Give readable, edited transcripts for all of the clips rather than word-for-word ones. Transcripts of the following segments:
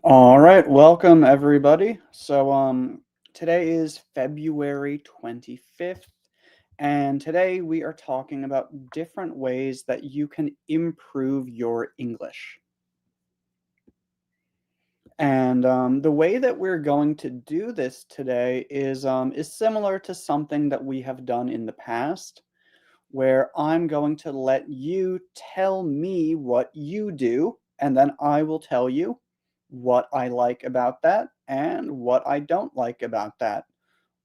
All right, welcome everybody. Today is February 25th, and today we are talking about different ways that you can improve your English. And the way that we're going to do this today is similar to something that we have done in the past, where I'm going to let you tell me what you do, and then I will tell you what I like about that and what I don't like about that,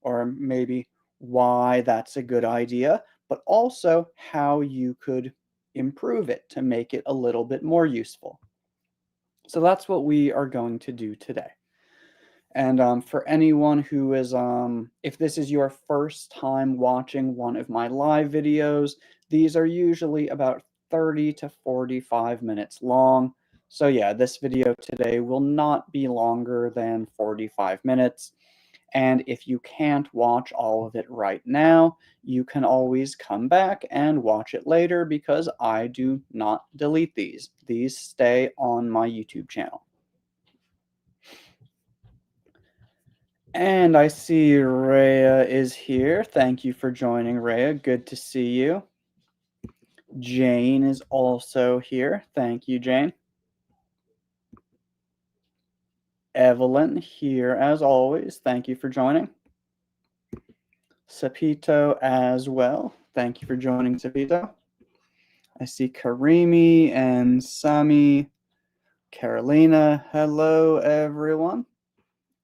or maybe why that's a good idea, but also how you could improve it to make it a little bit more useful. So that's what we are going to do today. And for anyone who is, if this is your first time watching one of my live videos, these are usually about 30 to 45 minutes long. So yeah, this video today will not be longer than 45 minutes. And if you can't watch all of it right now, you can always come back and watch it later because I do not delete these. These stay on my YouTube channel. And I see Rhea is here. Thank you for joining, Rhea. Good to see you. Jane is also here. Thank you, Jane. Evelyn here as always. Thank you for joining. Sapito as well. Thank you for joining, Sapito. I see Karimi and Sami. Carolina. Hello, everyone.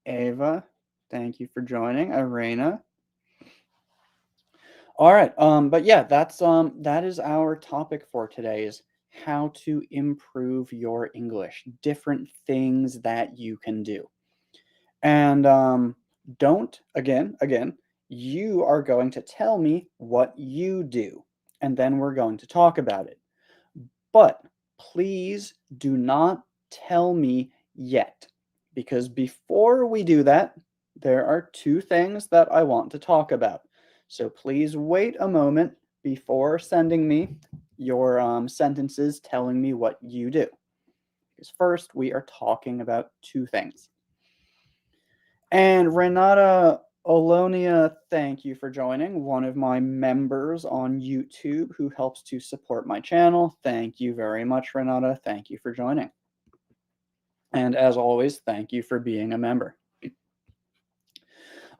Ava, thank you for joining. Irena. All right. But yeah, that is our topic for today is how to improve your English, different things that you can do. And don't again, you are going to tell me what you do, and then we're going to talk about it. But please do not tell me yet, because before we do that, there are two things that I want to talk about. So please wait a moment before sending me your sentences telling me what you do. Because first, we are talking about two things. And Renata Olonia, thank you for joining. One of my members on YouTube who helps to support my channel. Thank you very much, Renata. Thank you for joining. And as always, thank you for being a member.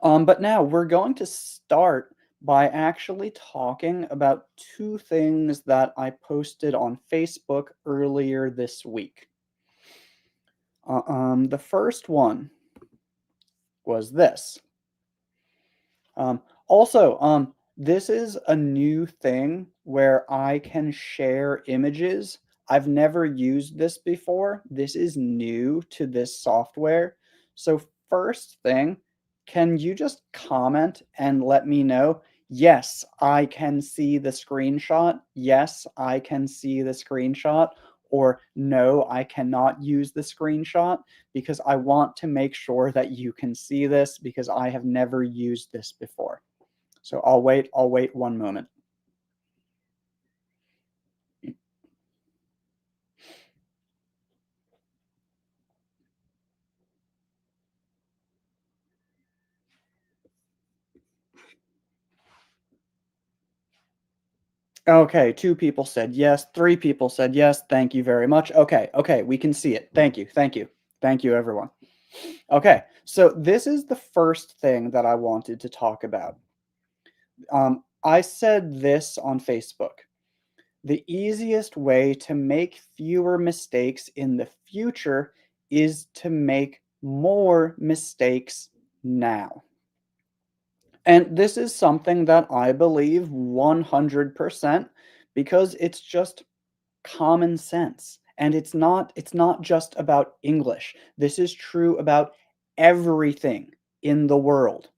But now we're going to start by actually talking about two things that I posted on Facebook earlier this week. The first one was this. This is a new thing where I can share images. I've never used this before. This is new to this software. So first thing, can you just comment and let me know, yes, I can see the screenshot. Yes, I can see the screenshot. Or no, I cannot use the screenshot, because I want to make sure that you can see this because I have never used this before. So I'll wait 1 moment. Okay, 2 people said yes, 3 people said yes. Thank you very much. Okay, we can see it. Thank you. Thank you, everyone. Okay, so this is the first thing that I wanted to talk about. I said this on Facebook. The easiest way to make fewer mistakes in the future is to make more mistakes now. And this is something that I believe 100%, because it's just common sense. And it's not just about English. This is true about everything in the world.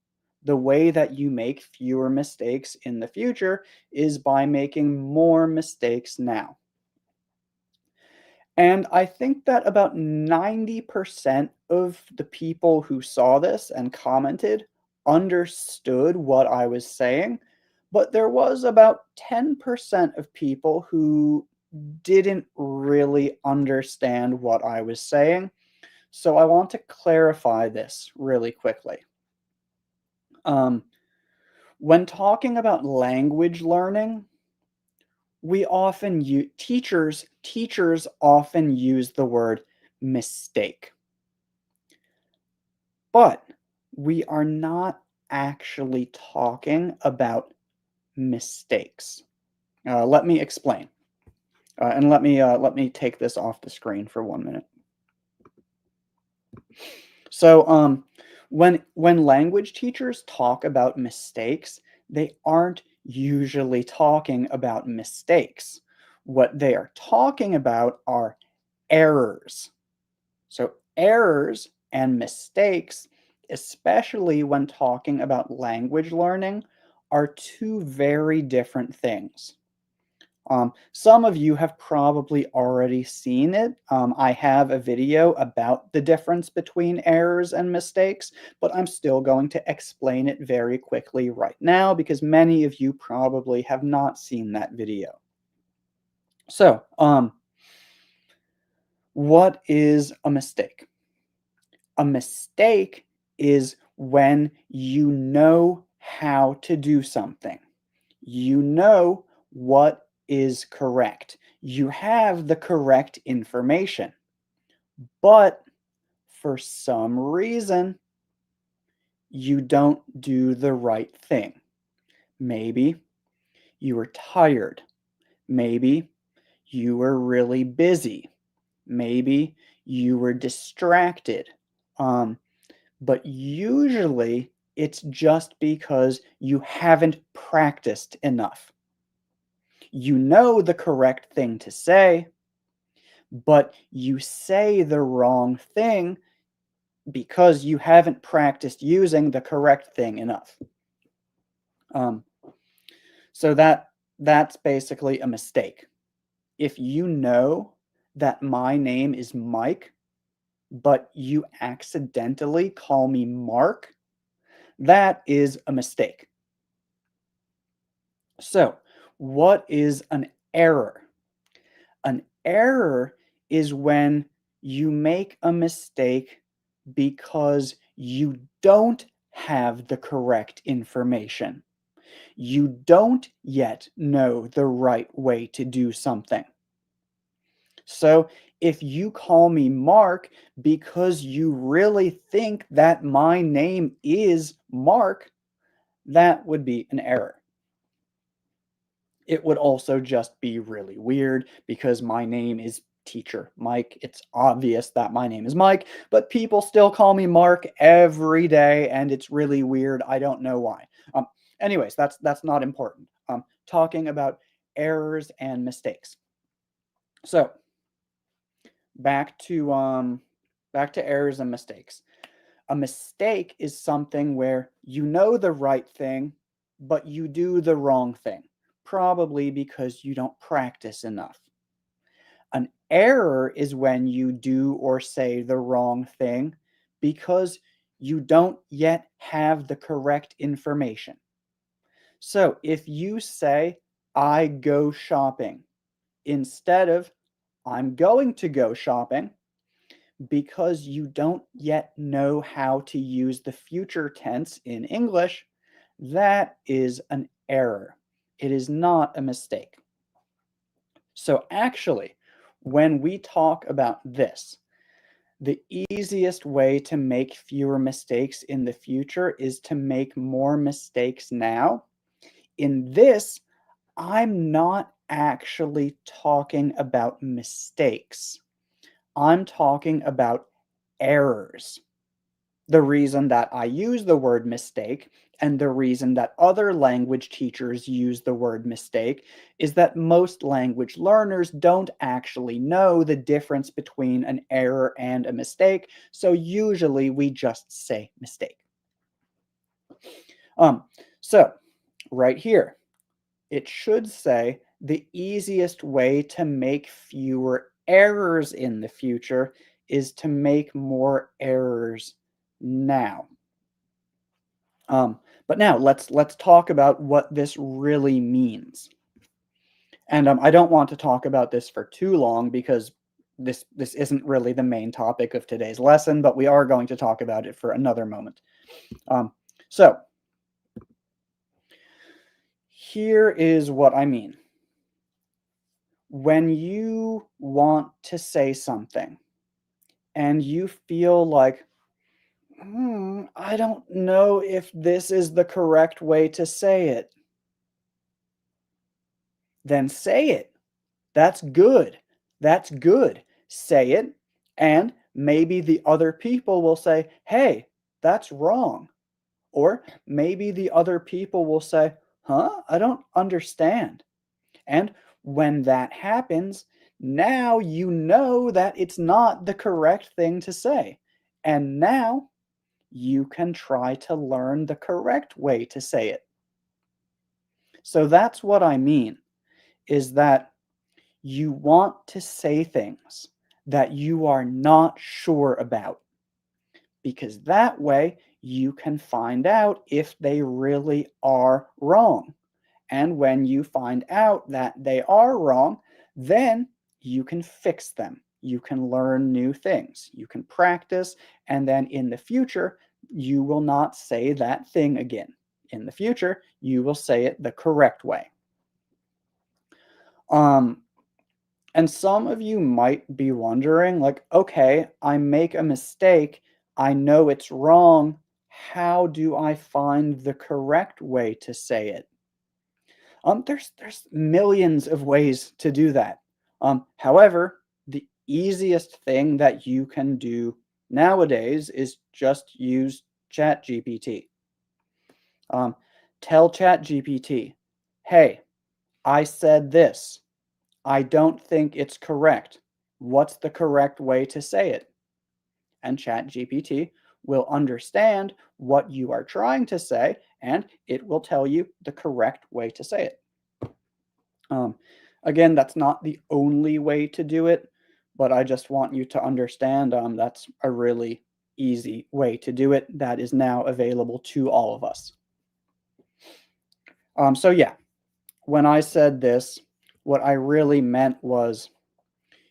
The way that you make fewer mistakes in the future is by making more mistakes now. And I think that about 90% of the people who saw this and commented understood what I was saying, but there was about 10% of people who didn't really understand what I was saying. So I want to clarify this really quickly. Um, when talking about language learning, we often use teachers often use the word mistake, but we are not actually talking about mistakes. Let me explain, and let me take this off the screen for 1 minute. So, when language teachers talk about mistakes, they aren't usually talking about mistakes. What they are talking about are errors. So, errors and mistakes, especially when talking about language learning, are two very different things. Some of you have probably already seen it. I have a video about the difference between errors and mistakes, but I'm still going to explain it very quickly right now because many of you probably have not seen that video. So, what is a mistake? A mistake is when you know how to do something. You know what is correct. You have the correct information, but for some reason, you don't do the right thing. Maybe you were tired. Maybe you were really busy. Maybe you were distracted. Um, but usually it's just because you haven't practiced enough. You know the correct thing to say, but you say the wrong thing because you haven't practiced using the correct thing enough. Um, so that's basically a mistake. If you know that my name is Mike, but you accidentally call me Mark, that is a mistake. So, what is an error? An error is when you make a mistake because you don't have the correct information. You don't yet know the right way to do something. So if you call me Mark because you really think that my name is Mark, that would be an error. It would also just be really weird because my name is Teacher Mike. It's obvious that my name is Mike, but people still call me Mark every day, and it's really weird. I don't know why. Um, Anyways, that's not important. Talking about errors and mistakes. So back to errors and mistakes. A mistake is something where you know the right thing, but you do the wrong thing, probably because you don't practice enough. An error is when you do or say the wrong thing because you don't yet have the correct information. So if you say, I go shopping, instead of I'm going to go shopping, because you don't yet know how to use the future tense in English, that is an error. It is not a mistake. So actually, when we talk about this, the easiest way to make fewer mistakes in the future is to make more mistakes now. In this, I'm not actually talking about mistakes. I'm talking about errors. The reason that I use the word mistake and the reason that other language teachers use the word mistake is that most language learners don't actually know the difference between an error and a mistake. So usually we just say mistake. Um, so right here, it should say the easiest way to make fewer errors in the future is to make more errors now. But now let's talk about what this really means. And I don't want to talk about this for too long because this isn't really the main topic of today's lesson, but we are going to talk about it for another moment. Um, so here is what I mean. When you want to say something and you feel like, I don't know if this is the correct way to say it, then say it. That's good. That's good. Say it, and maybe the other people will say, hey, that's wrong. Or maybe the other people will say, huh, I don't understand. And when that happens, now you know that it's not the correct thing to say. And now you can try to learn the correct way to say it. So that's what I mean, is that you want to say things that you are not sure about, because that way you can find out if they really are wrong. And when you find out that they are wrong, then you can fix them. You can learn new things. You can practice, and then in the future, you will not say that thing again. In the future, you will say it the correct way. Um, and some of you might be wondering, like, okay, I make a mistake. I know it's wrong. How do I find the correct way to say it? There's millions of ways to do that. However, the easiest thing that you can do nowadays is just use ChatGPT. Um, Tell ChatGPT, hey, I said this. I don't think it's correct. What's the correct way to say it? And ChatGPT will understand what you are trying to say, and it will tell you the correct way to say it. Um, Again, that's not the only way to do it, but I just want you to understand that's a really easy way to do it that is now available to all of us. So yeah, when I said this, what I really meant was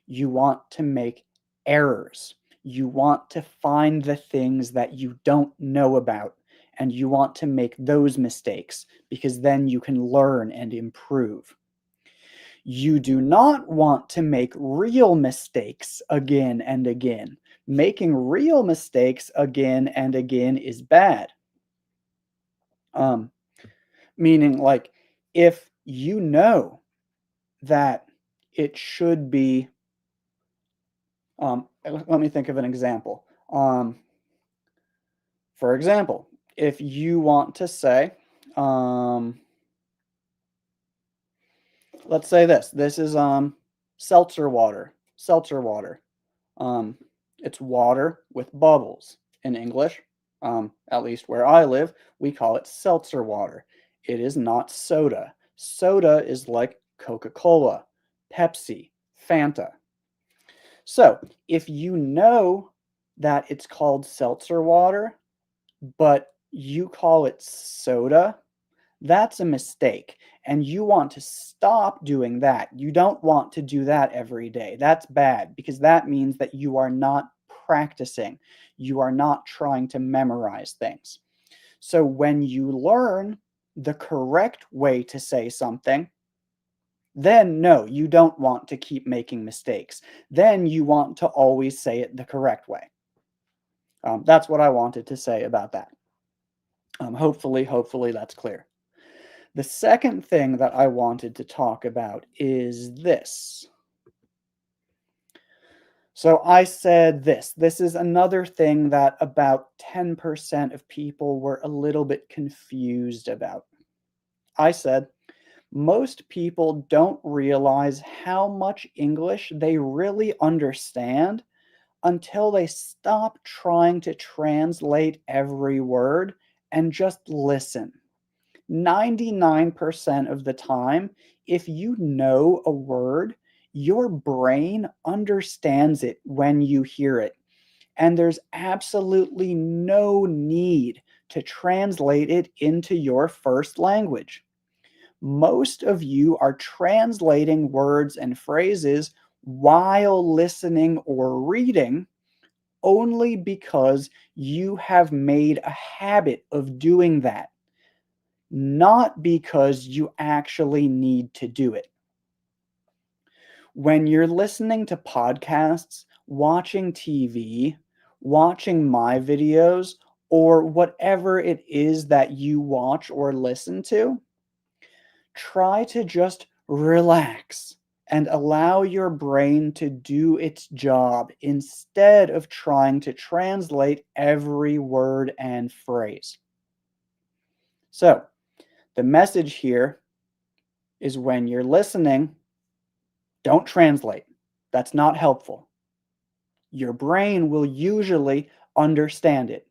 you want to make errors. You want to find the things that you don't know about, and you want to make those mistakes because then you can learn and improve. You do not want to make real mistakes again and again. Making real mistakes again and again is bad. Um, Meaning, like, if you know that it should be, let me think of an example. For example, if you want to say, um, let's say this is seltzer water. Seltzer water. Um, it's water with bubbles in English. At least where I live, we call it seltzer water. It is not soda. Soda is like Coca-Cola, Pepsi, Fanta. So if you know that it's called seltzer water, but you call it soda, that's a mistake. And you want to stop doing that. You don't want to do that every day. That's bad because that means that you are not practicing. You are not trying to memorize things. So when you learn the correct way to say something, then no, you don't want to keep making mistakes. Then you want to always say it the correct way. That's what I wanted to say about that. Hopefully that's clear. The second thing that I wanted to talk about is this. So I said this. This is another thing that about 10% of people were a little bit confused about. I said, most people don't realize how much English they really understand until they stop trying to translate every word and just listen. 99% of the time, if you know a word, your brain understands it when you hear it. And there's absolutely no need to translate it into your first language. Most of you are translating words and phrases while listening or reading only because you have made a habit of doing that, not because you actually need to do it. When you're listening to podcasts, watching TV, watching my videos, or whatever it is that you watch or listen to, try to just relax and allow your brain to do its job instead of trying to translate every word and phrase. So, the message here is when you're listening, don't translate. That's not helpful. Your brain will usually understand it.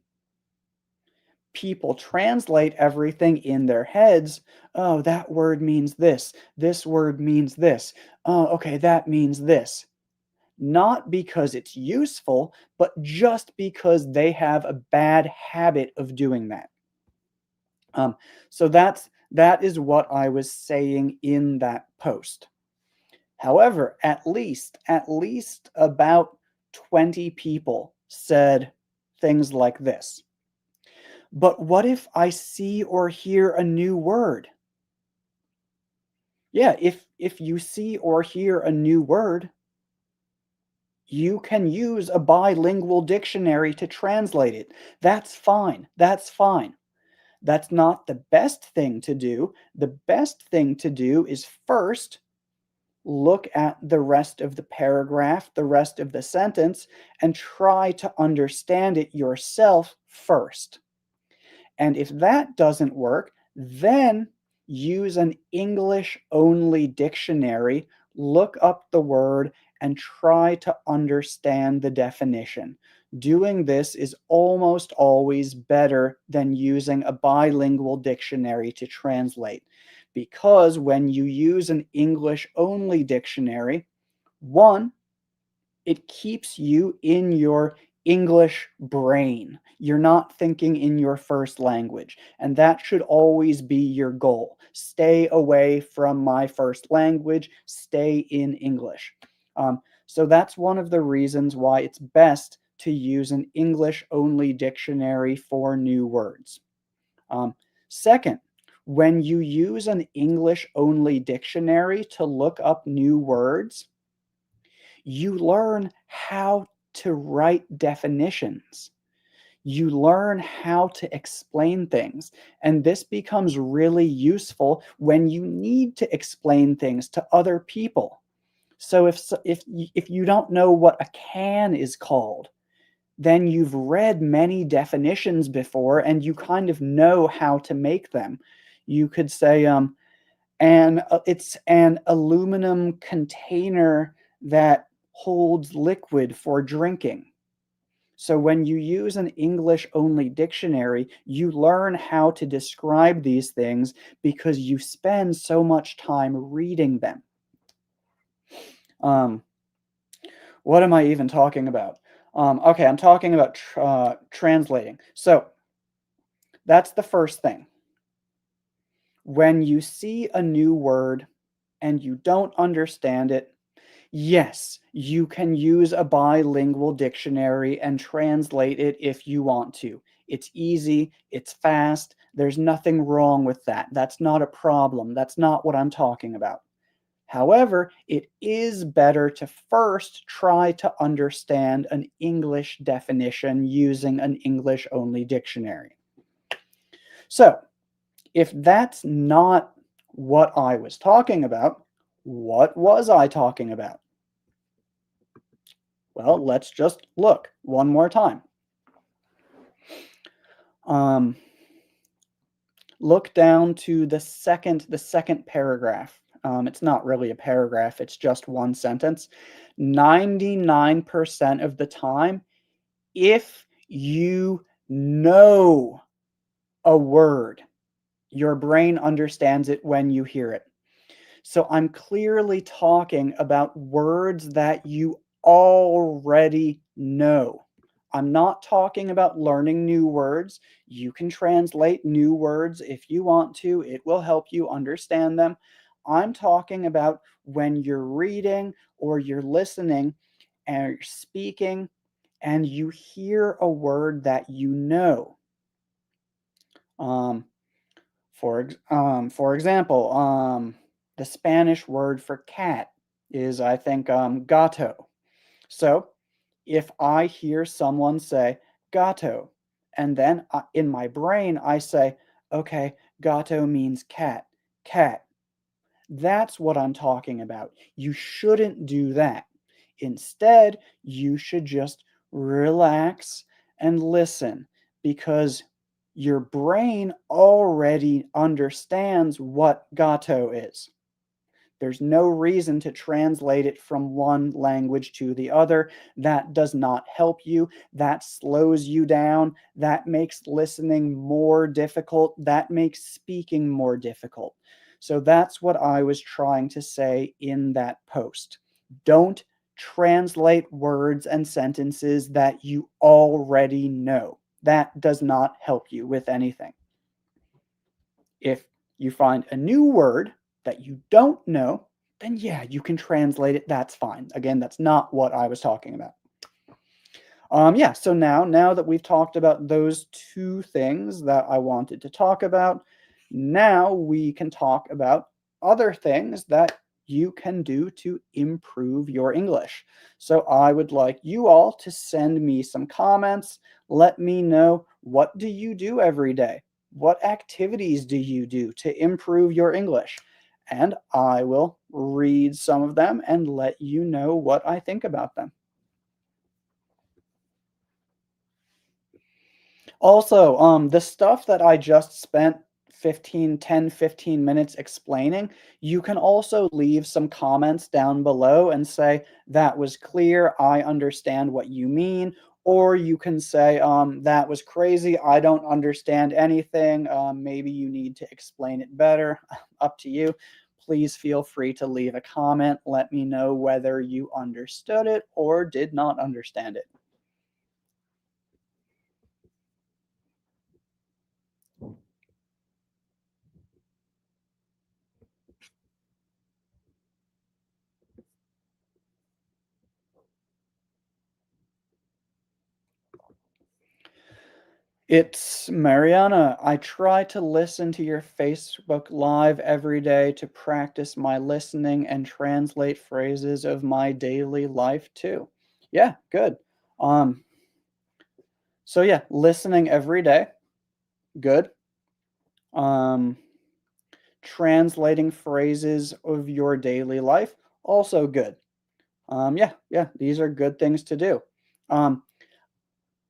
People translate everything in their heads. Oh, that word means this. This word means this. Oh, okay, that means this. Not because it's useful, but just because they have a bad habit of doing that. Um, so that is what I was saying in that post. However, at least about 20 people said things like this. But what if I see or hear a new word? Yeah, if you see or hear a new word, you can use a bilingual dictionary to translate it. That's fine. That's fine. That's not the best thing to do. The best thing to do is first look at the rest of the paragraph, the rest of the sentence, and try to understand it yourself first. And if that doesn't work, then use an English only dictionary, look up the word, and try to understand the definition. Doing this is almost always better than using a bilingual dictionary to translate. Because when you use an English only dictionary, one, it keeps you in your English brain. You're not thinking in your first language. And that should always be your goal. Stay away from my first language, stay in English. So that's one of the reasons why it's best to use an English only dictionary for new words. Um, Second, when you use an English only dictionary to look up new words, you learn how to write definitions. You learn how to explain things. And this becomes really useful when you need to explain things to other people. So if you don't know what a can is called, then you've read many definitions before and you kind of know how to make them. You could say, it's an aluminum container that holds liquid for drinking. So when you use an English only dictionary, you learn how to describe these things because you spend so much time reading them. Um, what am I even talking about? Okay, I'm talking about translating. So that's the first thing. When you see a new word and you don't understand it, yes, you can use a bilingual dictionary and translate it if you want to. It's easy, it's fast, there's nothing wrong with that. That's not a problem. That's not what I'm talking about. However, it is better to first try to understand an English definition using an English only dictionary. So, if that's not what I was talking about, what was I talking about? Well, let's just look one more time. Um, Look down to the second paragraph. It's not really a paragraph, it's just one sentence. 99% of the time, if you know a word, your brain understands it when you hear it. So I'm clearly talking about words that you already know. I'm not talking about learning new words. You can translate new words if you want to, it will help you understand them. I'm talking about when you're reading or you're listening and you're speaking and you hear a word that you know. Um, for example, the Spanish word for cat is, I think, gato. So if I hear someone say gato, and then in my brain I say, okay, gato means cat, cat. That's what I'm talking about. You shouldn't do that. Instead, you should just relax and listen because your brain already understands what gato is. There's no reason to translate it from one language to the other. That does not help you. That slows you down. That makes listening more difficult. That makes speaking more difficult. So that's what I was trying to say in that post. Don't translate words and sentences that you already know. That does not help you with anything. If you find a new word that you don't know, then yeah, you can translate it. That's fine. Again, that's not what I was talking about. Yeah, so now that we've talked about those two things that I wanted to talk about, now we can talk about other things that you can do to improve your English. So I would like you all to send me some comments. Let me know, what do you do every day? What activities do you do to improve your English? And I will read some of them and let you know what I think about them. Also, the stuff that I just spent 15 minutes explaining, you can also leave some comments down below and say, that was clear, I understand what you mean. Or you can say, that was crazy, I don't understand anything, maybe you need to explain it better. Up to you. Please feel free to leave a comment. Let me know whether you understood it or did not understand it. It's Mariana. I try to listen to your Facebook Live every day to practice my listening and translate phrases of my daily life too. Yeah, good. Um, so yeah, listening every day, good. Um, translating phrases of your daily life, also good. Yeah, these are good things to do. Um,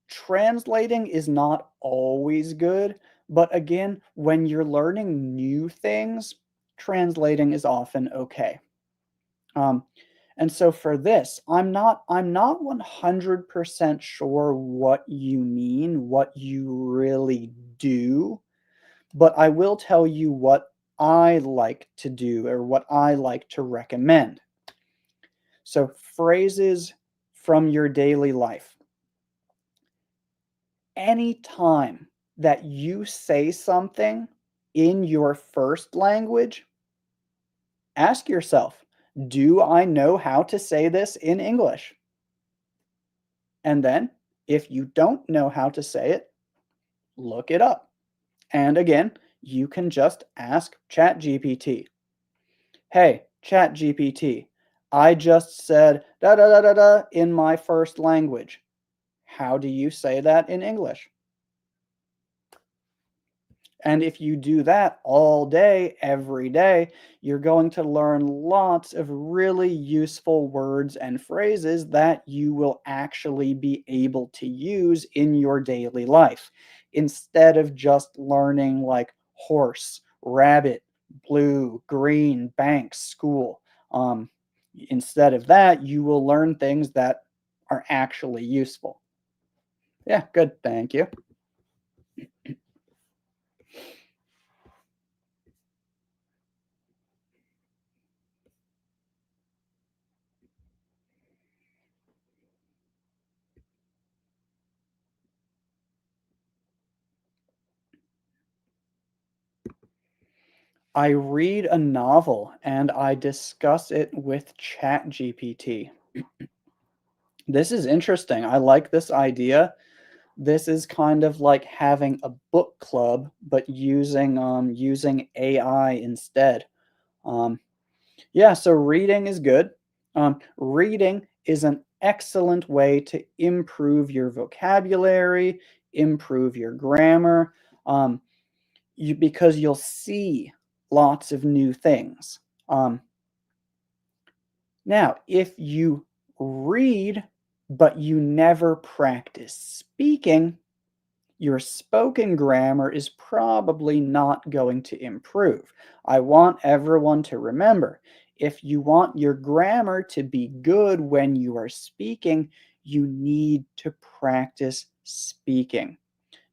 Translating is not always good, but again, when you're learning new things, translating is often okay. Um, and so for this, I'm not 100% sure what you mean, what you really do, but I will tell you what I like to do or what I like to recommend. So phrases from your daily life. Anytime that you say something in your first language, ask yourself, do I know how to say this in English? And then, if you don't know how to say it, look it up. And again, you can just ask ChatGPT. Hey, ChatGPT, I just said da da da da da in my first language. How do you say that in English? And if you do that all day, every day, you're going to learn lots of really useful words and phrases that you will actually be able to use in your daily life instead of just learning like horse, rabbit, blue, green, bank, school. Um, Instead of that, you will learn things that are actually useful. Yeah, good. Thank you. I read a novel and I discuss it with ChatGPT. This is interesting. I like this idea. This is kind of like having a book club, but using AI instead. Um, yeah, so reading is good. Reading is an excellent way to improve your vocabulary, improve your grammar, because you'll see lots of new things. Um, Now, if you read but you never practice speaking, your spoken grammar is probably not going to improve. I want everyone to remember, if you want your grammar to be good when you are speaking, you need to practice speaking.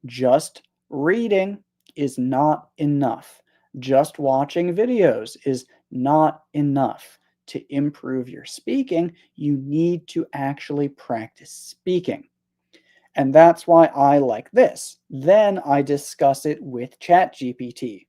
Just reading is not enough. Just watching videos is not enough. To improve your speaking, you need to actually practice speaking. And that's why I like this. Then I discuss it with ChatGPT.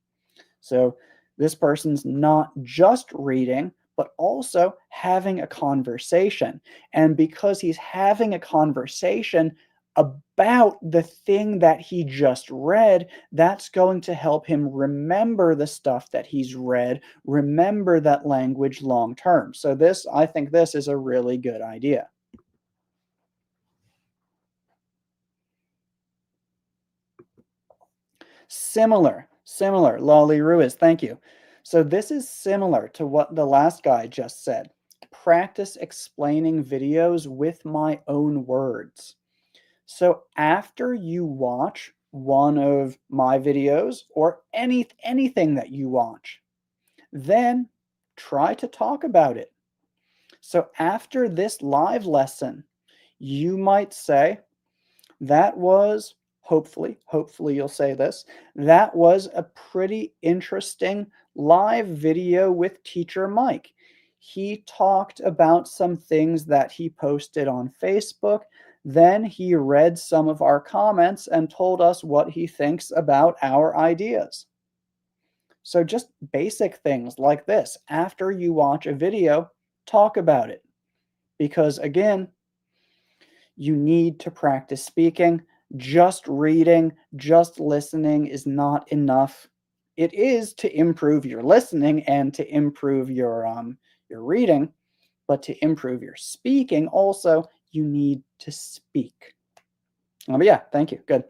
So this person's not just reading, but also having a conversation. And because he's having a conversation about the thing that he just read, that's going to help him remember the stuff that he's read, remember that language long term. So I think this is a really good idea. Similar, Lolly Ruiz, thank you. So this is similar to what the last guy just said. Practice explaining videos with my own words. So after you watch one of my videos or anything that you watch, then try to talk about it. So after this live lesson, you might say, that was hopefully you'll say this, that was a pretty interesting live video with Teacher Mike. He talked about some things that he posted on Facebook. Then he read some of our comments and told us what he thinks about our ideas. So just basic things like this. After you watch a video, talk about it. Because again, you need to practice speaking. Just reading, just listening is not enough. It is to improve your listening and to improve your reading, but to improve your speaking also, you need to speak. But yeah, thank you. Good.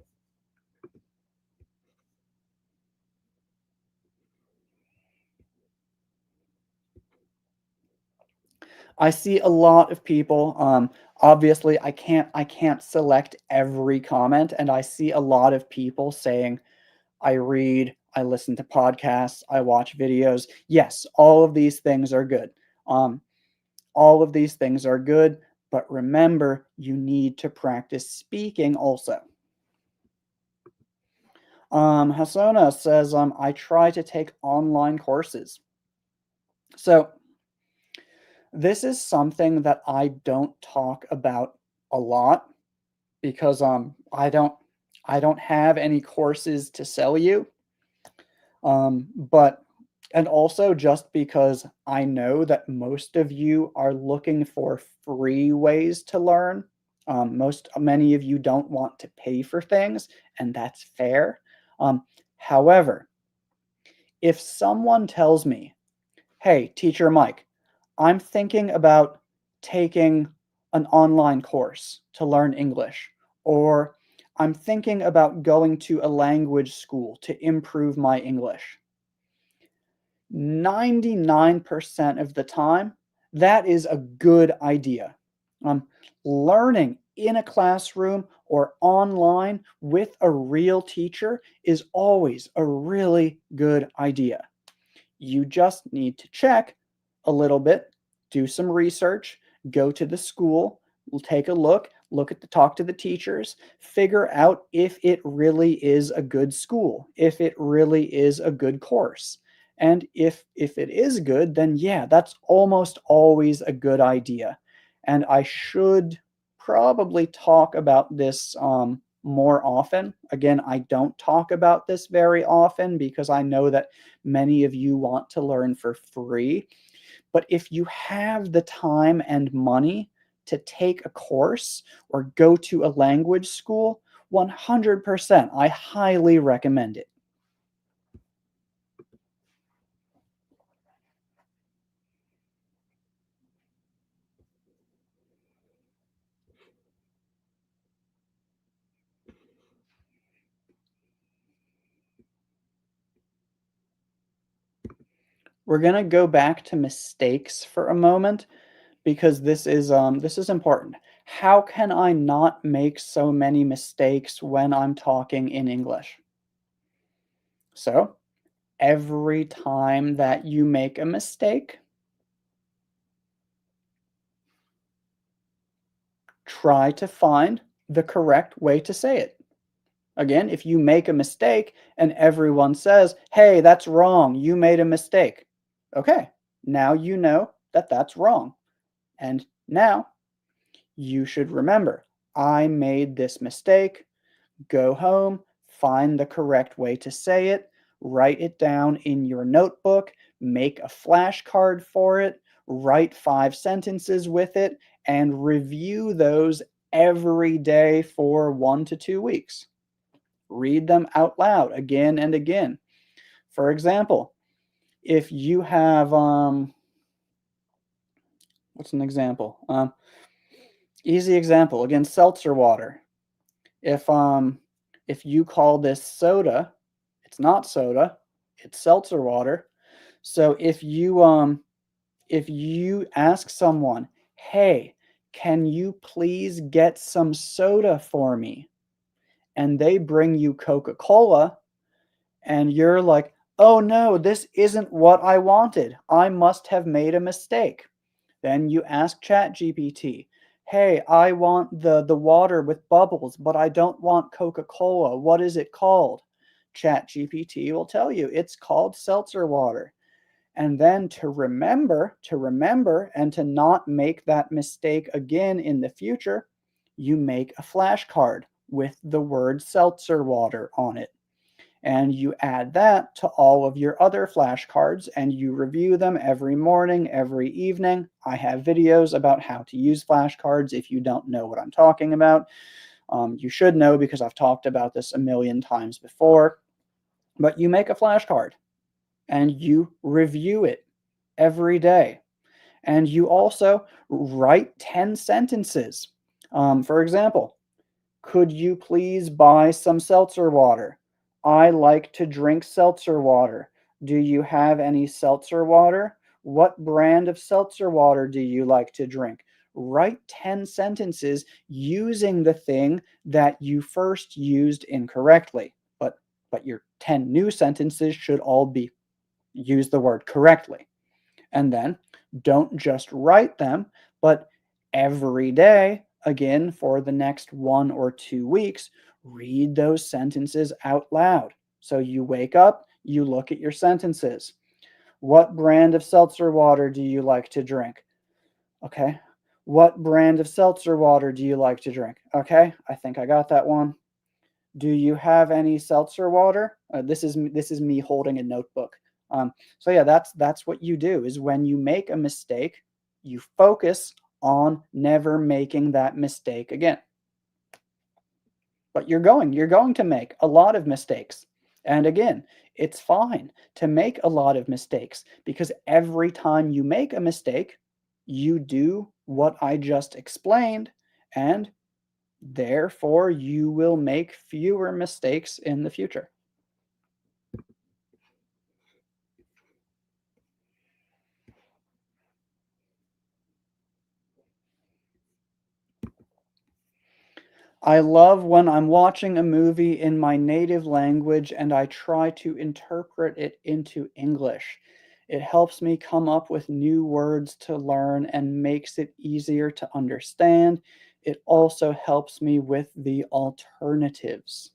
I see a lot of people. Obviously, I can't select every comment, and I see a lot of people saying, I read, I listen to podcasts, I watch videos. Yes, all of these things are good. Um, all of these things are good, but remember, you need to practice speaking also. Hasona says, I try to take online courses. So this is something that I don't talk about a lot because I don't have any courses to sell you. But and also just because I know that most of you are looking for free ways to learn. Many of you don't want to pay for things, and that's fair. However, if someone tells me, "Hey, Teacher Mike, I'm thinking about taking an online course to learn English," or "I'm thinking about going to a language school to improve my English." 99% of the time, that is a good idea. Um, Learning in a classroom or online with a real teacher is always a really good idea. You just need to check a little bit, do some research, go to the school, take a look at talk to the teachers, figure out if it really is a good school, if it really is a good course. And if it is good, then yeah, that's almost always a good idea. And I should probably talk about this more often. Again, I don't talk about this very often because I know that many of you want to learn for free. But if you have the time and money to take a course or go to a language school, 100%, I highly recommend it. We're going to go back to mistakes for a moment because this is important. How can I not make so many mistakes when I'm talking in English? So, every time that you make a mistake, try to find the correct way to say it. Again, if you make a mistake and everyone says, "Hey, that's wrong. You made a mistake." Okay, now you know that that's wrong. And now you should remember, I made this mistake. Go home, find the correct way to say it, write it down in your notebook, make a flashcard for it, write 5 sentences with it, and review those every day for 1 to 2 weeks. Read them out loud again and again. For example, if you have, what's an example? Easy example, again, seltzer water. If um if you call this soda, it's not soda, it's seltzer water. So if you ask someone, "Hey, can you please get some soda for me?" and they bring you Coca-Cola and you're like, "Oh no, this isn't what I wanted. I must have made a mistake." Then you ask ChatGPT, "Hey, I want the water with bubbles, but I don't want Coca-Cola. What is it called?" ChatGPT will tell you it's called seltzer water. And then to remember and to not make that mistake again in the future, you make a flashcard with the word seltzer water on it, and you add that to all of your other flashcards and you review them every morning, every evening. I have videos about how to use flashcards if you don't know what I'm talking about. You should know because I've talked about this a million times before. But you make a flashcard and you review it every day. And you also write 10 sentences. For example, could you please buy some seltzer water? I like to drink seltzer water. Do you have any seltzer water? What brand of seltzer water do you like to drink? Write 10 sentences using the thing that you first used incorrectly. But your 10 new sentences should all be use the word correctly. And then don't just write them, but every day, again, for the next 1 or 2 weeks, read those sentences out loud. So you wake up, you look at your sentences. What brand of seltzer water do you like to drink? Okay. What brand of seltzer water do you like to drink? Okay, I think I got that one. Do you have any seltzer water? This is me holding a notebook. So yeah, that's what you do is when you make a mistake, you focus on never making that mistake again. But you're going to make a lot of mistakes. And again, it's fine to make a lot of mistakes because every time you make a mistake, you do what I just explained, and therefore you will make fewer mistakes in the future. I love when I'm watching a movie in my native language and I try to interpret it into English. It helps me come up with new words to learn and makes it easier to understand. It also helps me with the alternatives.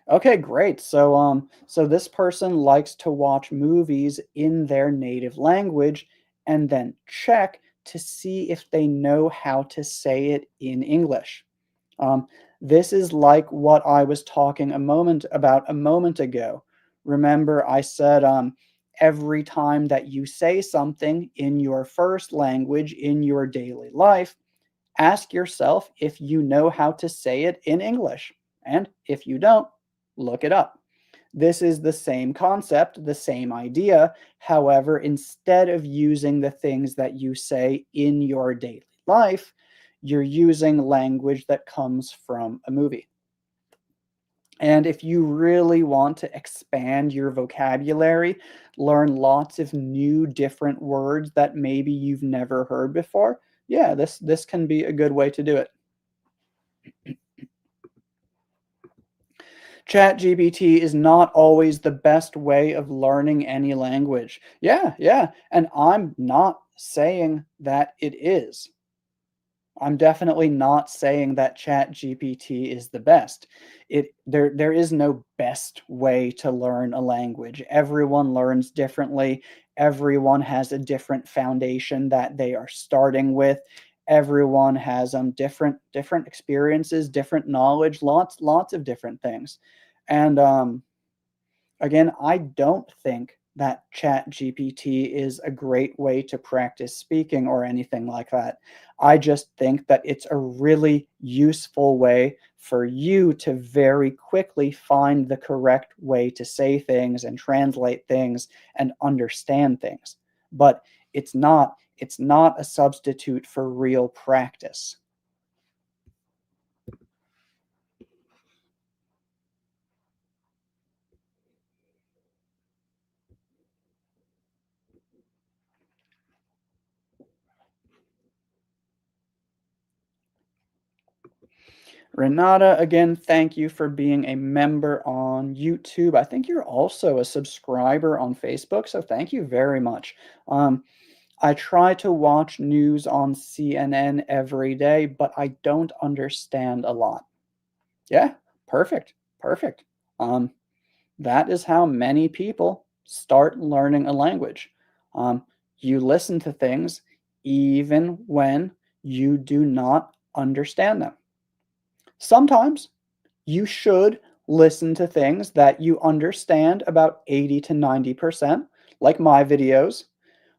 Okay, great. So this person likes to watch movies in their native language and then check to see if they know how to say it in English. Um, This is like what I was talking a moment ago. Remember, I said every time that you say something in your first language in your daily life, ask yourself if you know how to say it in English. And if you don't, look it up. This is the same concept, the same idea. However, instead of using the things that you say in your daily life, you're using language that comes from a movie. And if you really want to expand your vocabulary, learn lots of new different words that maybe you've never heard before, yeah, this can be a good way to do it. ChatGPT is not always the best way of learning any language. Yeah, yeah, and I'm not saying that it is. I'm definitely not saying that ChatGPT is the best. There is no best way to learn a language. Everyone learns differently. Everyone has a different foundation that they are starting with. Everyone has different experiences, different knowledge, lots of different things. And again, I don't think that ChatGPT is a great way to practice speaking or anything like that. I just think that it's a really useful way for you to very quickly find the correct way to say things and translate things and understand things. But it's not a substitute for real practice. Renata, again, thank you for being a member on YouTube. I think you're also a subscriber on Facebook, so thank you very much. Um, I try to watch news on CNN every day, but I don't understand a lot. Yeah, perfect, perfect. Um, that is how many people start learning a language. Um, you listen to things even when you do not understand them. Sometimes you should listen to things that you understand about 80 to 90%, like my videos,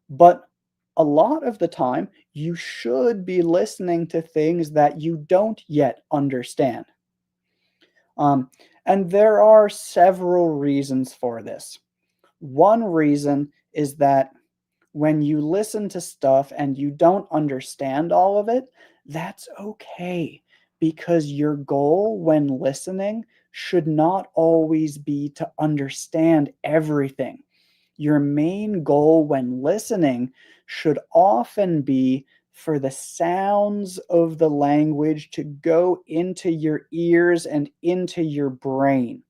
but a lot of the time, you should be listening to things that you don't yet understand. Um, and there are several reasons for this. One reason is that when you listen to stuff and you don't understand all of it, that's okay because your goal when listening should not always be to understand everything. Your main goal when listening should often be for the sounds of the language to go into your ears and into your brain,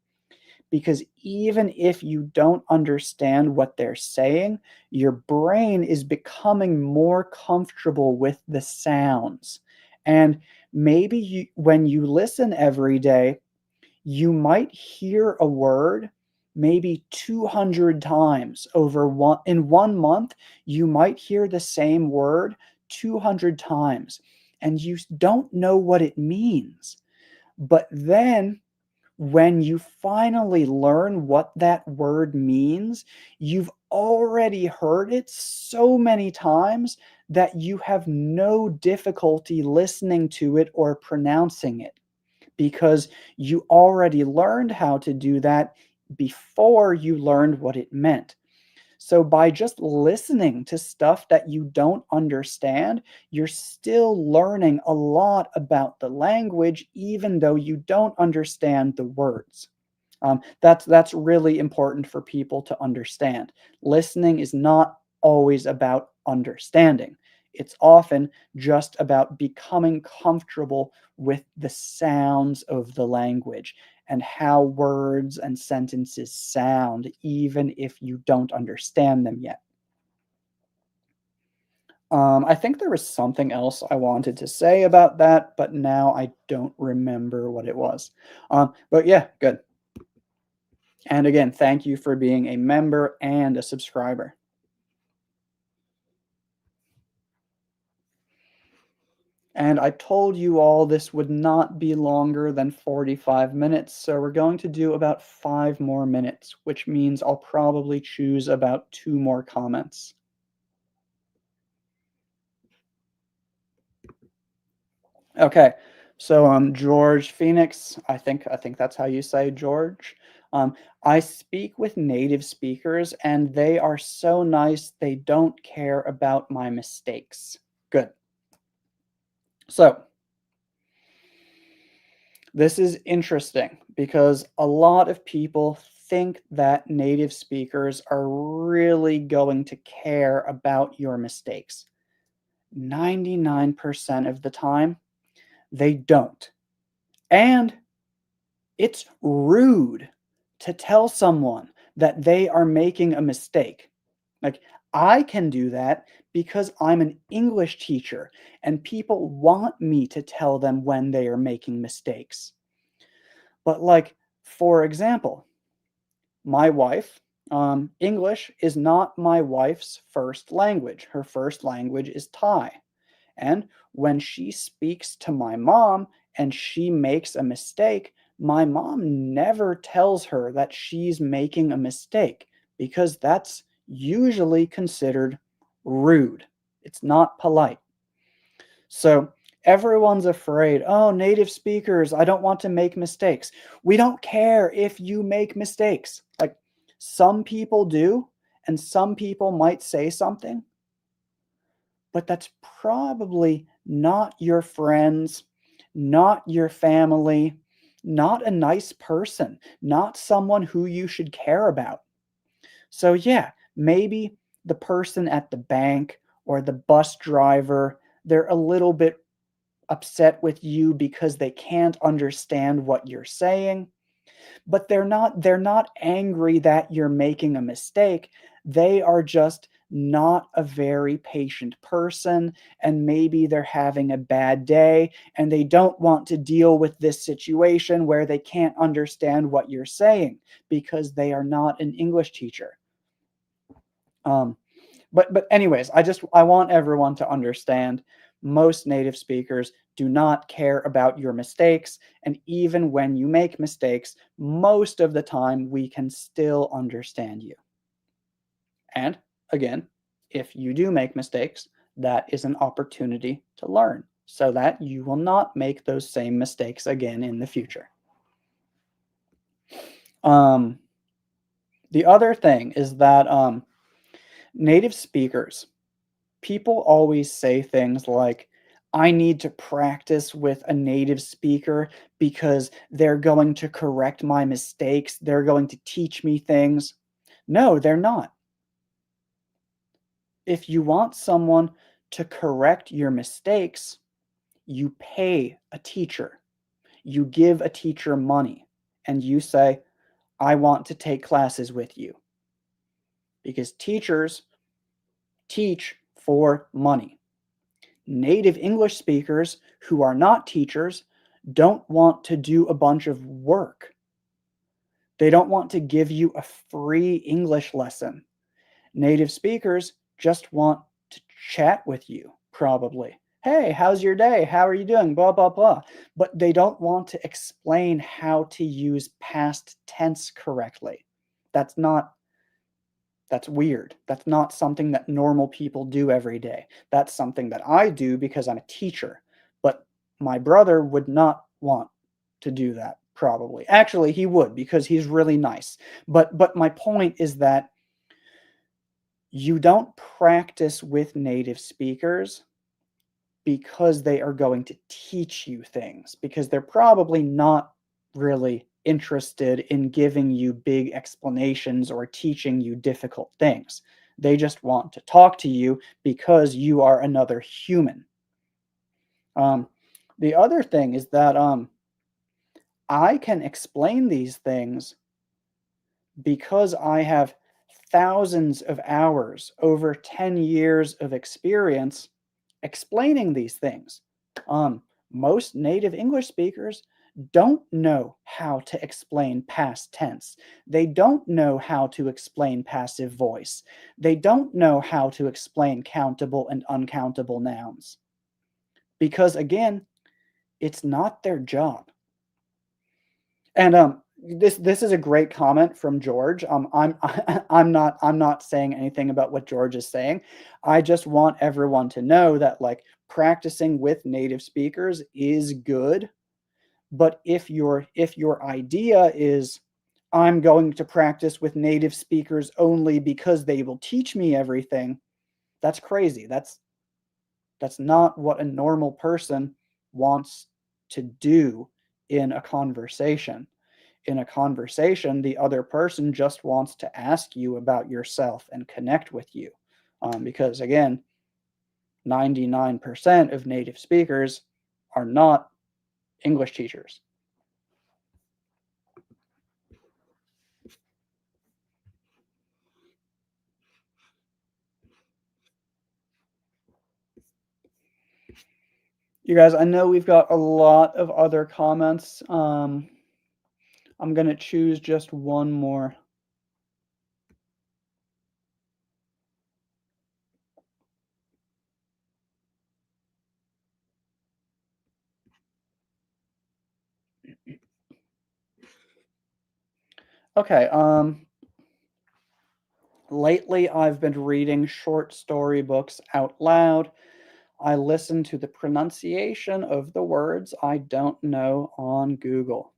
because even if you don't understand what they're saying, your brain is becoming more comfortable with the sounds. And maybe when you listen every day, you might hear a word maybe 200 times over one in 1 month. You might hear the same word 200 times and you don't know what it means. But then when you finally learn what that word means, you've already heard it so many times that you have no difficulty listening to it or pronouncing it because you already learned how to do that before you learned what it meant. So by just listening to stuff that you don't understand, you're still learning a lot about the language, even though you don't understand the words. That's really important for people to understand. Listening is not always about understanding. It's often just about becoming comfortable with the sounds of the language and how words and sentences sound, even if you don't understand them yet. I think there was something else I wanted to say about that, but now I don't remember what it was. But yeah, good. And again, thank you for being a member and a subscriber. And I told you all this would not be longer than 45 minutes, so we're going to do about 5 more minutes, which means I'll probably choose about 2 more comments. Okay, so George Phoenix, I think that's how you say George. Um, I speak with native speakers, and they are so nice. They don't care about my mistakes. Good. So this is interesting because a lot of people think that native speakers are really going to care about your mistakes. 99% of the time, they don't. And it's rude to tell someone that they are making a mistake. Like, I can do that because I'm an English teacher and people want me to tell them when they are making mistakes. But, like, for example, my wife, English is not my wife's first language. Her first language is Thai. And when she speaks to my mom and she makes a mistake, my mom never tells her that she's making a mistake because that's usually considered rude. It's not polite. So everyone's afraid, oh, native speakers, I don't want to make mistakes. We don't care if you make mistakes. Like some people do, and some people might say something, but that's probably not your friends, not your family, not a nice person, not someone who you should care about. So, yeah, maybe the person at the bank or the bus driver, they're a little bit upset with you because they can't understand what you're saying, but they're not angry that you're making a mistake. They are just not a very patient person, and maybe they're having a bad day and they don't want to deal with this situation where they can't understand what you're saying because they are not an English teacher. Um, but anyways, I want everyone to understand most native speakers do not care about your mistakes, and even when you make mistakes, most of the time we can still understand you. And again, if you do make mistakes, that is an opportunity to learn so that you will not make those same mistakes again in the future. Um, the other thing is that native speakers, people always say things like, I need to practice with a native speaker because they're going to correct my mistakes. They're going to teach me things. No, they're not. If you want someone to correct your mistakes, you pay a teacher. You give a teacher money and you say, I want to take classes with you. Because teachers teach for money. Native English speakers who are not teachers don't want to do a bunch of work. They don't want to give you a free English lesson. Native speakers just want to chat with you, probably. Hey, how's your day? How are you doing? Blah, blah, blah. But they don't want to explain how to use past tense correctly. That's not That's weird. That's not something that normal people do every day. That's something that I do because I'm a teacher. But my brother would not want to do that, probably. Actually, he would because he's really nice. But my point is that you don't practice with native speakers because they are going to teach you things, because they're probably not really interested in giving you big explanations or teaching you difficult things. They just want to talk to you because you are another human. Um, the other thing is that I can explain these things because I have thousands of hours, over 10 years of experience explaining these things. Most native English speakers don't know how to explain past tense. They don't know how to explain passive voice. They don't know how to explain countable and uncountable nouns. because again, it's not their job. And this is a great comment from George. I'm not saying anything about what George is saying. I just want everyone to know that like practicing with native speakers is good, but if your idea is I'm going to practice with native speakers only because they will teach me everything, that's crazy. That's not what a normal person wants to do in a conversation. In a conversation, the other person just wants to ask you about yourself and connect with you. Because again, 99% of native speakers are not English teachers. You guys, I know we've got a lot of other comments. I'm going to choose just one more. Okay, lately I've been reading short story books out loud. I listen to the pronunciation of the words I don't know on Google.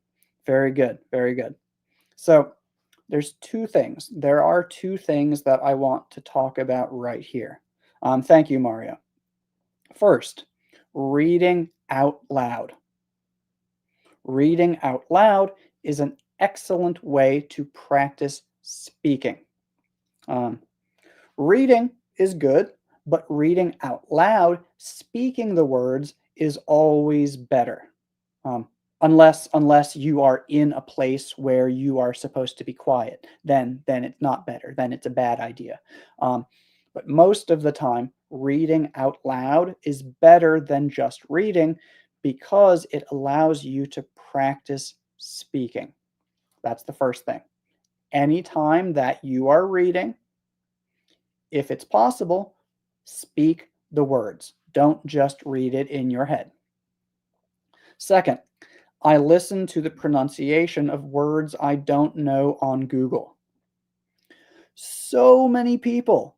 Very good, very good. So, there's two things. There are two things that I want to talk about right here. Thank you, Mario. First, reading out loud. Reading out loud is an excellent way to practice speaking. Um, Reading is good, but reading out loud, speaking the words is always better. Um, unless you are in a place where you are supposed to be quiet, then it's not better. Then it's a bad idea. Um, but most of the time, reading out loud is better than just reading because it allows you to practice speaking. That's the first thing. Anytime that you are reading, if it's possible, speak the words. Don't just read it in your head. Second, I listen to the pronunciation of words I don't know on Google. So many people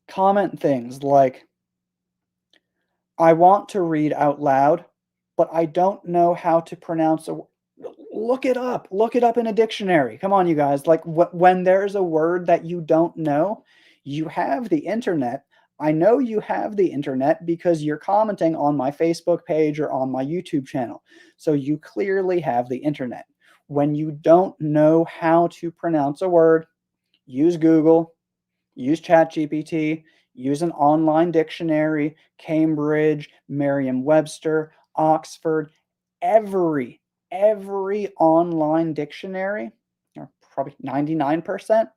comment things like, I want to read out loud, but I don't know how to pronounce a. Look it up. Look it up in a dictionary. Come on, you guys. Like when there's a word that you don't know, you have the internet. I know you have the internet because you're commenting on my Facebook page or on my YouTube channel. So you clearly have the internet. When you don't know how to pronounce a word, use Google, use ChatGPT, use an online dictionary, Cambridge, Merriam-Webster, Oxford, every every online dictionary, or probably 99%,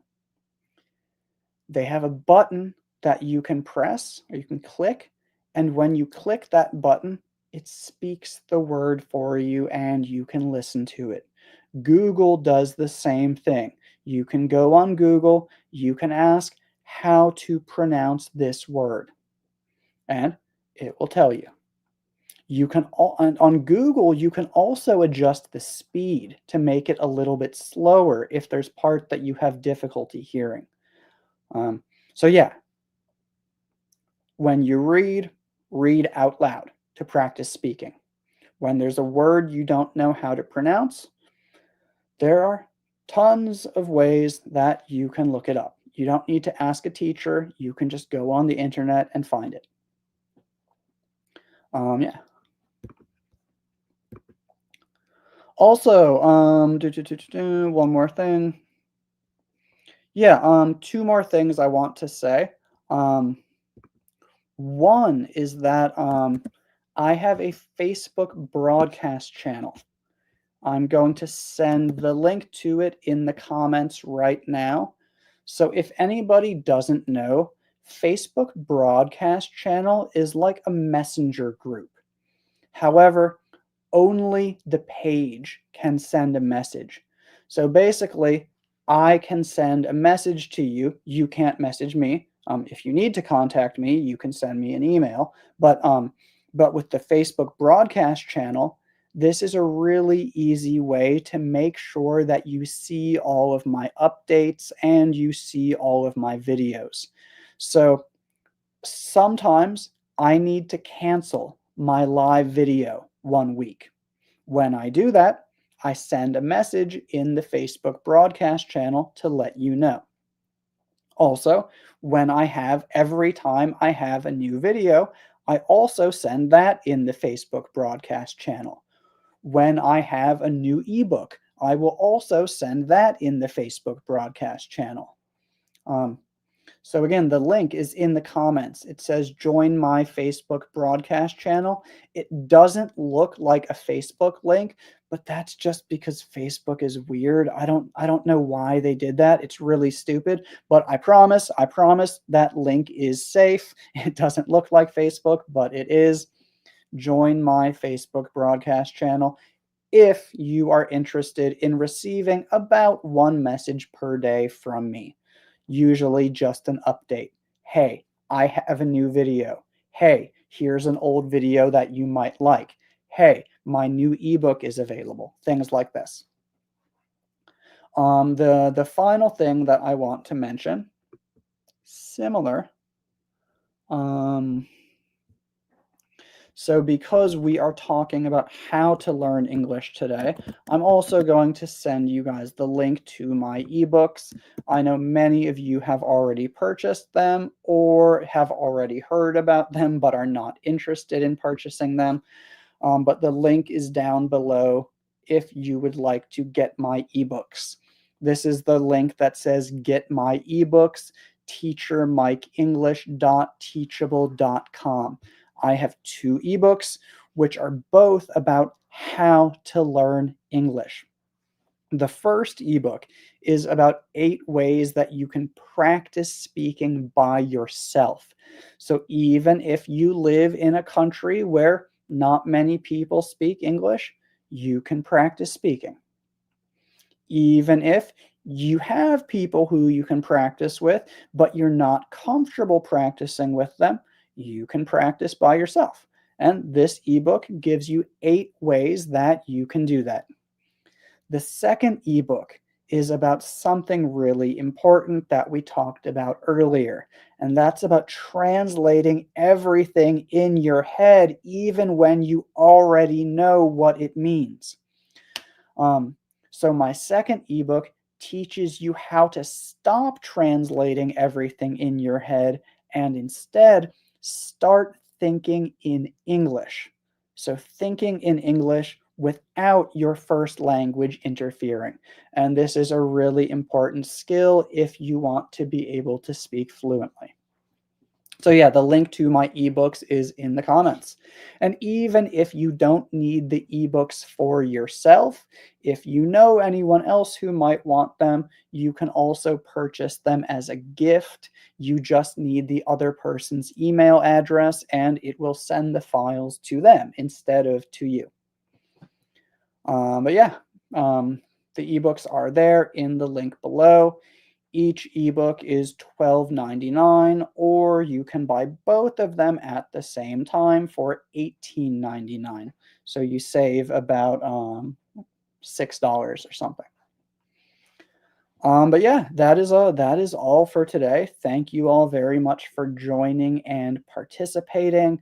they have a button that you can press or you can click, and when you click that button, it speaks the word for you and you can listen to it. Google does the same thing. You can go on Google, you can ask how to pronounce this word, and it will tell you. You can on Google, you can also adjust the speed to make it a little bit slower if there's part that you have difficulty hearing. So yeah, when you read out loud to practice speaking. When there's a word you don't know how to pronounce, there are tons of ways that you can look it up. You don't need to ask a teacher. You can just go on the internet and find it. Yeah. Also, one more thing. Yeah, two more things I want to say. One is that I have a Facebook broadcast channel. I'm going to send the link to it in the comments right now. So if anybody doesn't know, Facebook broadcast channel is like a messenger group. However, only the page can send a message. So basically, I can send a message to you. You can't message me. If you need to contact me, you can send me an email. But But with the Facebook broadcast channel, this is a really easy way to make sure that you see all of my updates and you see all of my videos. So sometimes I need to cancel my live video 1 week. When I do that, I send a message in the Facebook broadcast channel to let you know. Also, every time I have a new video, I also send that in the Facebook broadcast channel. When I have a new ebook, I will also send that in the Facebook broadcast channel. Um, so again, the link is in the comments. It says join my Facebook broadcast channel. It doesn't look like a Facebook link, but that's just because Facebook is weird. I don't know why they did that. It's really stupid, but I promise that link is safe. It doesn't look like Facebook, but it is. Join my Facebook broadcast channel if you are interested in receiving about one message per day from me, usually just an update. Hey, I have a new video. Hey, here's an old video that you might like. Hey, my new ebook is available. Things like this. The final thing that I want to mention, similar. Um, So because we are talking about how to learn English today, I'm also going to send you guys the link to my ebooks. I know many of you have already purchased them or have already heard about them but are not interested in purchasing them. But the link is down below if you would like to get my ebooks. This is the link that says get my ebooks, teachermikeenglish.teachable.com. I have two ebooks, which are both about how to learn English. The first ebook is about 8 ways that you can practice speaking by yourself. So even if you live in a country where not many people speak English, you can practice speaking. Even if you have people who you can practice with, but you're not comfortable practicing with them, you can practice by yourself. And this ebook gives you 8 ways that you can do that. The second ebook is about something really important that we talked about earlier, and that's about translating everything in your head, even when you already know what it means. Um, so, my second ebook teaches you how to stop translating everything in your head and instead start thinking in English. So, thinking in English without your first language interfering. And this is a really important skill if you want to be able to speak fluently. So yeah, the link to my ebooks is in the comments. And even if you don't need the ebooks for yourself, if you know anyone else who might want them, you can also purchase them as a gift. You just need the other person's email address and it will send the files to them instead of to you. But yeah, the ebooks are there in the link below. Each ebook is $12.99, or you can buy both of them at the same time for $18.99. So you save about $6 or something. But yeah, that is all for today. Thank you all very much for joining and participating.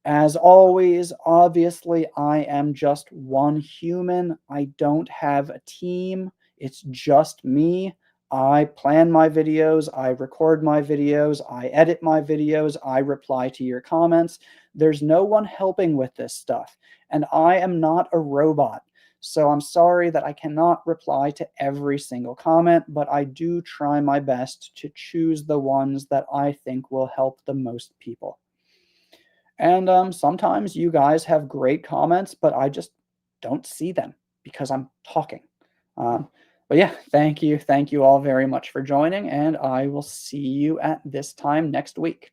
As always, obviously, I am just one human. I don't have a team. It's just me. I plan my videos, I record my videos, I edit my videos, I reply to your comments. There's no one helping with this stuff, and I am not a robot. So I'm sorry that I cannot reply to every single comment, but I do try my best to choose the ones that I think will help the most people. And sometimes you guys have great comments, but I just don't see them because I'm talking. Um, but yeah, thank you. Thank you all very much for joining, and I will see you at this time next week.